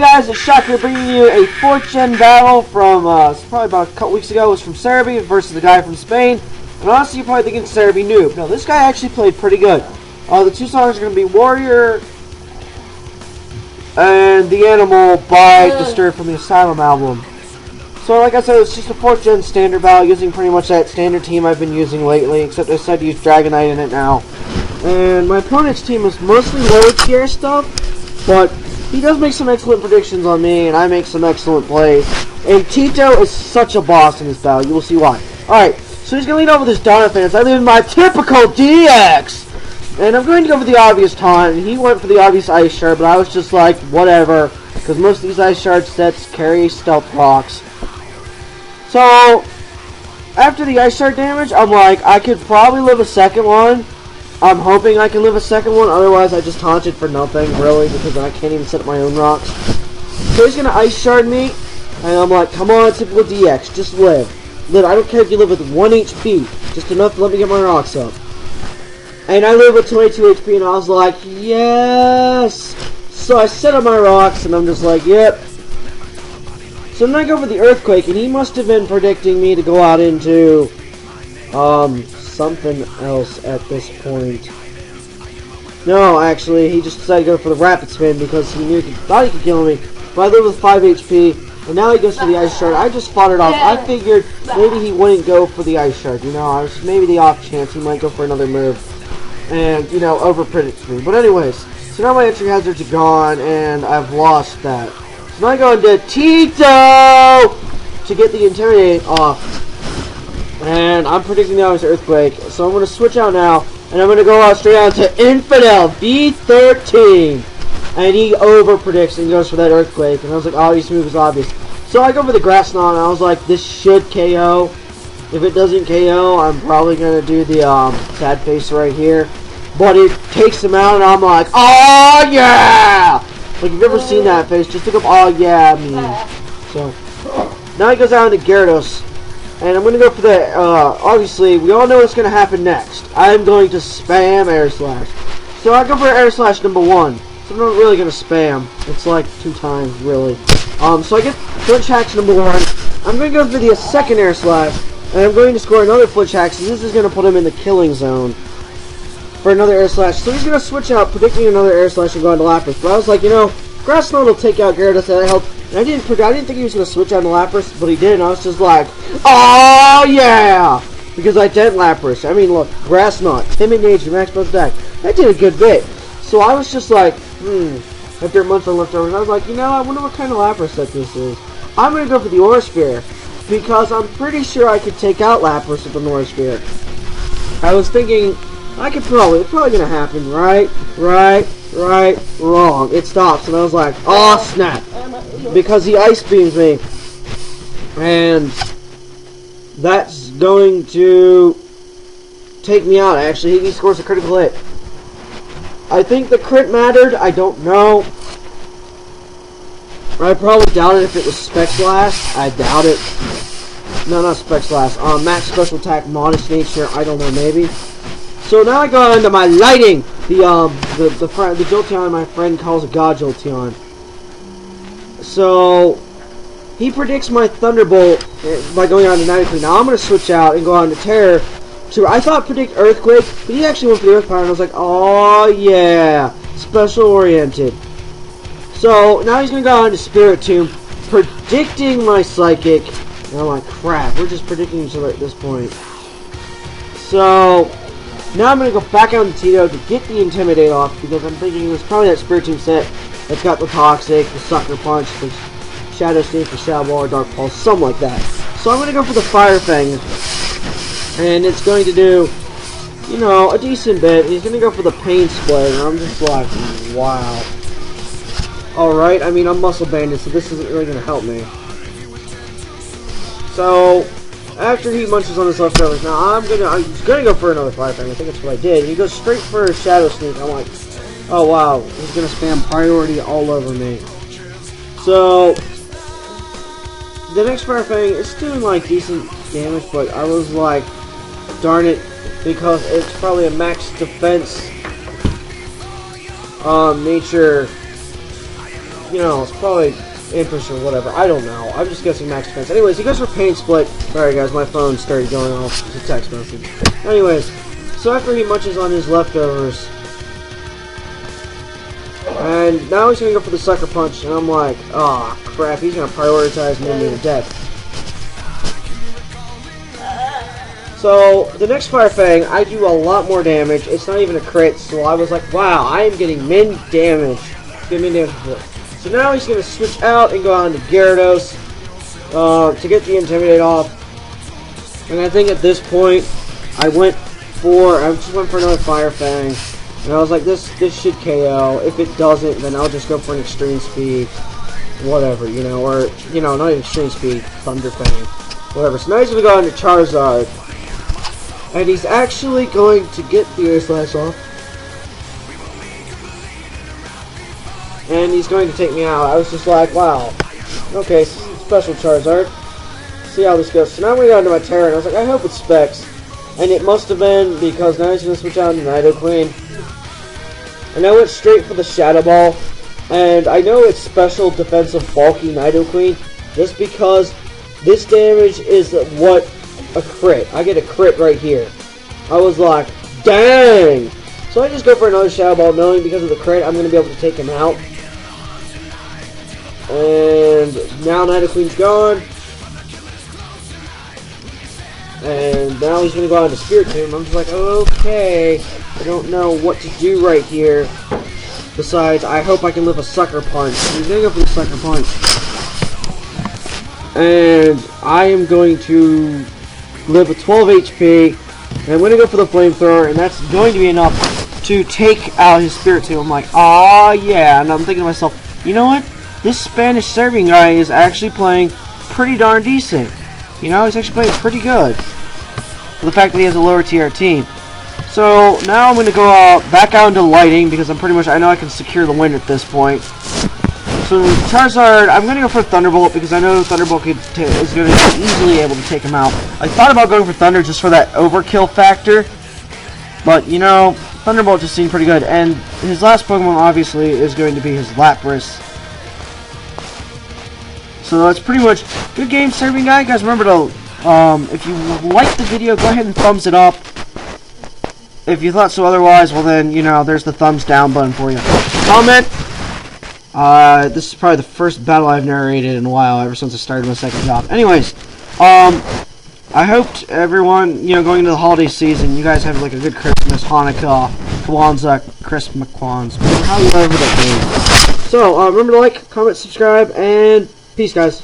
guys, it's Shocker bringing you a 4th gen battle from probably about a couple weeks ago. It was from Serebii versus the guy from Spain. And honestly, you're probably thinking Serebii noob. No, this guy actually played pretty good. The two songs are going to be Warrior and The Animal by Disturbed from the Asylum album. So like I said, it's just a 4th gen standard battle using pretty much that standard team I've been using lately, except I decided to use Dragonite in it now. And my opponent's team is mostly low tier stuff, but he does make some excellent predictions on me, and I make some excellent plays. And Tito is such a boss in this battle. You will see why. Alright, so he's going to lead off with his Donphans. I leave in my typical DX! And I'm going to go for the obvious taunt. And he went for the obvious Ice Shard, but I was just like, whatever. Because most of these Ice Shard sets carry stealth procs. So, after the Ice Shard damage, I'm like, I could probably live a second one. I'm hoping I can live a second one, otherwise I just taunted for nothing, really, because I can't even set up my own rocks. So he's going to Ice Shard me, and I'm like, come on, typical DX, just live. Live, I don't care if you live with 1 HP, just enough to let me get my rocks up. And I live with 22 HP, and I was like, yes! So I set up my rocks, and I'm just like, yep. So then I go for the Earthquake, and he must have been predicting me to go out into, something else at this point. No, actually, he just decided to go for the Rapid Spin because he knew thought he could kill me. But I live with 5 HP, and now he goes for the Ice Shard. I just fought it off. I figured maybe he wouldn't go for the Ice Shard, you know. I was maybe the off chance he might go for another move and, you know, over predicts me. But anyways, so now my entry hazards are gone, and I've lost that. So now I go into Tito to get the Intimidate off. And I'm predicting now it's Earthquake. So I'm going to switch out now. And I'm going to go out straight out to Infidel V13. And he over predicts and goes for that Earthquake. And I was like, oh, this move is obvious. So I go for the Grass Knot. And I was like, this should KO. If it doesn't KO, I'm probably going to do the sad face right here. But it takes him out. And I'm like, oh yeah! Like, you've never seen that face. Just look up, oh yeah, meme. So now he goes out into Gyarados. And I'm going to go for the, obviously, we all know what's going to happen next. I'm going to spam Air Slash. So I go for Air Slash number 1. So I'm not really going to spam. It's like 2 times, really. So I get Flinch Hacks number 1. I'm going to go for the second Air Slash. And I'm going to score another Flinch Hacks. And this is going to put him in the killing zone for another Air Slash. So he's going to switch out, predicting another Air Slash and go into Lapras. But I was like, you know, Grass Knot will take out Gyarados. That helped. And I didn't think he was going to switch on to Lapras, but he did, and I was just like, oh yeah! Because I did Lapras. I mean, look, Grass Knot, Timid Nature, Max Bounce Attack. That did a good bit. So I was just like, after a month of leftovers, I was like, you know, I wonder what kind of Lapras set this is. I'm going to go for the Aura Sphere, because I'm pretty sure I could take out Lapras with an Aura Sphere. I was thinking, it's probably going to happen, right, wrong. It stops, and I was like, oh snap. Because he Ice Beams me. And that's going to take me out, actually. He scores a critical hit. I think the crit mattered. I don't know. I probably doubt it if it was Spec Slash. I doubt it. No, not Spec Slash. Max Special Attack, Modest Nature. I don't know, maybe. So now I go into my Lighting. The Jolteon my friend calls a God Jolteon. So he predicts my Thunderbolt by going on to 93. Now I'm going to switch out and go on to Terror. I thought predict Earthquake, but he actually went for the Earth Power, and I was like, oh yeah, special oriented. So now he's going to go on to Spirit Tomb, predicting my Psychic. And I'm like, crap, we're just predicting each other at this point. So now I'm going to go back out to Tito to get the Intimidate off, because I'm thinking it was probably that Spirit Tomb set that's got the Toxic, the Sucker Punch, the Shadow Sneak, the Shadow Ball, or Dark Pulse, something like that. So I'm going to go for the Fire Fang. And it's going to do, you know, a decent bit. He's going to go for the Pain Split, and I'm just like, wow. Alright, I mean, I'm Muscle Banded, so this isn't really going to help me. So after he munches on his leftovers, now I'm gonna go for another Fire Fang. I think that's what I did. He goes straight for a Shadow Sneak. I'm like, oh wow, he's gonna spam priority all over me. So the next Fire Fang is doing like decent damage, but I was like, darn it, because it's probably a max defense nature you know, it's probably interest or whatever. I don't know. I'm just guessing max defense. Anyways, he goes for pain split. Sorry guys, my phone started going off. It's a text message. Anyways, so after he munches on his leftovers, and now he's gonna go for the sucker punch, and I'm like, oh crap, he's gonna prioritize me to death. So the next Fire Fang, I do a lot more damage. It's not even a crit, so I was like, wow, I am getting min damage. Get min damage before. So now he's going to switch out and go on to Gyarados to get the Intimidate off. And I think at this point, I just went for another Fire Fang. And I was like, this should KO. If it doesn't, then I'll just go for an Extreme Speed. Whatever, you know, or, you know, not even Extreme Speed, Thunder Fang. Whatever. So now he's going to go on to Charizard. And he's actually going to get the Air Slash off. And he's going to take me out. I was just like, wow. Okay, special Charizard. See how this goes. So now I'm going to go into my Terra, and I was like, I hope it's Specs. And it must have been, because now he's going to switch out to Nidoqueen. And I went straight for the Shadow Ball. And I know it's special defensive bulky Nidoqueen, just because this damage is what a crit. I get a crit right here. I was like, dang! So I just go for another Shadow Ball, knowing because of the crit, I'm going to be able to take him out. And now Nidoqueen's gone. And now he's going to go on to Spirit Tomb. I'm just like, okay, I don't know what to do right here. Besides, I hope I can live a Sucker Punch. He's going to go for the Sucker Punch. And I am going to live with 12 HP. And I'm going to go for the Flamethrower, and that's going to be enough to take out his Spirit Tomb. I'm like, oh yeah. And I'm thinking to myself, you know what? This Spanish Serebiian guy is actually playing pretty darn decent. You know, he's actually playing pretty good. For the fact that he has a lower tier team. So now I'm going to go back out into Lighting, because I know I can secure the win at this point. So Charizard, I'm going to go for Thunderbolt, because I know Thunderbolt is going to be easily able to take him out. I thought about going for Thunder just for that overkill factor. But, you know, Thunderbolt just seemed pretty good. And his last Pokemon, obviously, is going to be his Lapras. So that's pretty much good game, Serebiian guy. Guys, remember to, if you liked the video, go ahead and thumbs it up. If you thought so otherwise, well then, you know, there's the thumbs down button for you. Comment. This is probably the first battle I've narrated in a while, ever since I started my second job. Anyways, I hoped everyone, you know, going into the holiday season, you guys have like a good Christmas, Hanukkah, Kwanzaa, Christmas, however that goes. So, remember to like, comment, subscribe, and peace, guys.